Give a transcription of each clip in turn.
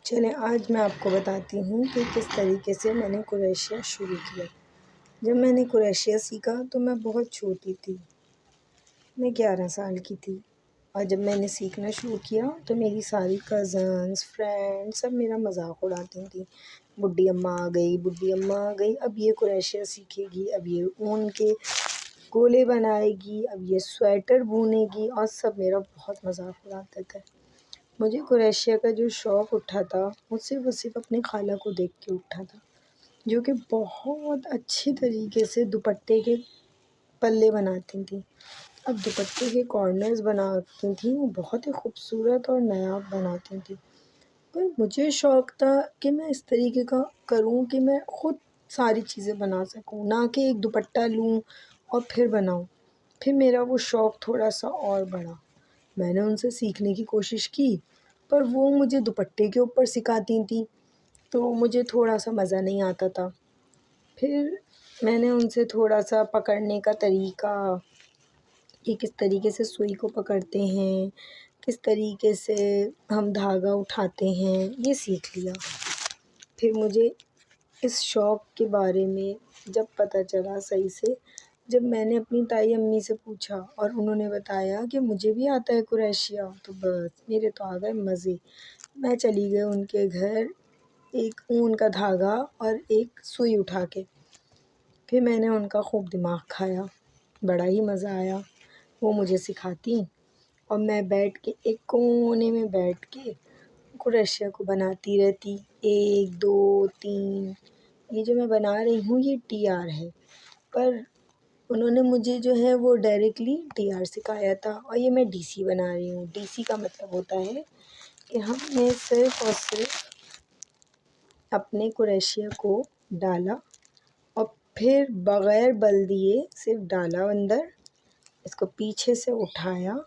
चलें आज मैं आपको बताती हूँ कि किस तरीके से मैंने क्रोशिया शुरू किया। जब मैंने क्रोशिया सीखा तो मैं बहुत छोटी थी, मैं 11 साल की थी। और जब मैंने सीखना शुरू किया तो मेरी सारी कज़न्स, फ्रेंड्स सब मेरा मज़ाक उड़ाती थी। बुड्ढी अम्मा आ गई, बुड्ढी अम्मा आ गई, अब ये क्रोशिया सीखेगी, अब ये ऊन के गोले बनाएगी, अब ये स्वेटर बुनेगी और सब मेरा बहुत मज़ाक उड़ाते थे। मुझे क्रोशिया का जो शौक़ उठा था मुझसे वो सिर्फ़ अपनी खाला को देख के उठा था, जो कि बहुत अच्छे तरीके से दुपट्टे के पल्ले बनाती थीं। अब दुपट्टे के कॉर्नर्स बनाती थीं वो बहुत ही खूबसूरत और नायाब बनाती थीं। पर मुझे शौक़ था कि मैं इस तरीके का करूँ कि मैं ख़ुद सारी चीज़ें बना सकूँ, ना कि एक दुपट्टा लूँ और फिर बनाऊँ। फिर मेरा वो शौक़ थोड़ा-सा और बढ़ा। मैंने उनसे सीखने की कोशिश की, पर वो मुझे दुपट्टे के ऊपर सिखाती थीं, तो मुझे थोड़ा-सा मज़ा नहीं आता था। फिर मैंने उनसे थोड़ा-सा पकड़ने का तरीका, कि किस तरीके से सुई को पकड़ते हैं, किस तरीके से हम धागा उठाते हैं, ये सीख लिया। फिर मुझे इस शौक़ के बारे में जब पता चला सही से, जब मैंने अपनी ताई अम्मी से पूछा और उन्होंने बताया कि मुझे भी आता है क्रोशिया, तो बस मेरे तो आ गए मज़े। मैं चली गई उनके घर एक ऊन का धागा और एक सुई उठा के। फिर मैंने उनका खूब दिमाग खाया, बड़ा ही मज़ा आया। वो मुझे सिखातीं और मैं बैठ के एक कोने में बैठ के क्रोशिया को बनाती रहती, 1, 2, 3। ये जो मैं बना रही हूँ ये टीआर है, पर उन्होंने मुझे जो है वो डायरेक्टली टीआर सिखाया था और ये मैं डीसी बना रही हूँ। डीसी का मतलब होता है कि हमने सिर्फ़ और सिर्फ अपने क्रोशिया को डाला और फिर बग़ैर बल दिए सिर्फ़ डाला अंदर, इसको पीछे से उठाया,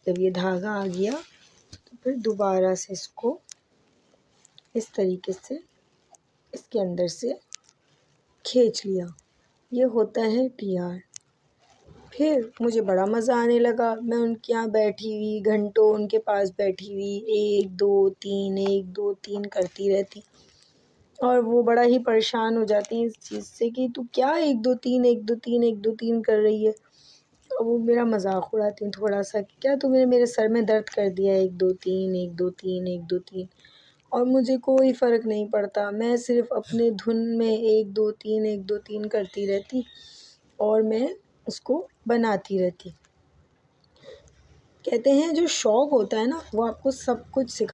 जब ये धागा आ गया तो फिर दोबारा से इसको इस तरीके से इसके अंदर से खींच लिया। ये होता है टीआर। फिर मुझे बड़ा मज़ा आने लगा, मैं उनके यहाँ बैठी हुई घंटों उनके पास बैठी हुई 1, 2, 3 1, 2, 3 करती रहती और वो बड़ा ही परेशान हो जाती हैं इस चीज़ से कि तू क्या 1, 2, 3 1, 2, 3 1, 2, 3 कर रही है। और वो मेरा मज़ाक उड़ाती हैं थोड़ा-सा कि क्या तूने मेरे सर में दर्द कर दिया 1, 2, 3 1, 2, 3 1, 2, 3। और मुझे कोई फ़र्क नहीं पड़ता, मैं सिर्फ़ अपने धुन में 1, 2, 3 1, 2, 3 करती रहती और मैं उसको बनाती रहती। कहते हैं जो शौक़ होता है ना वो आपको सब कुछ सिखा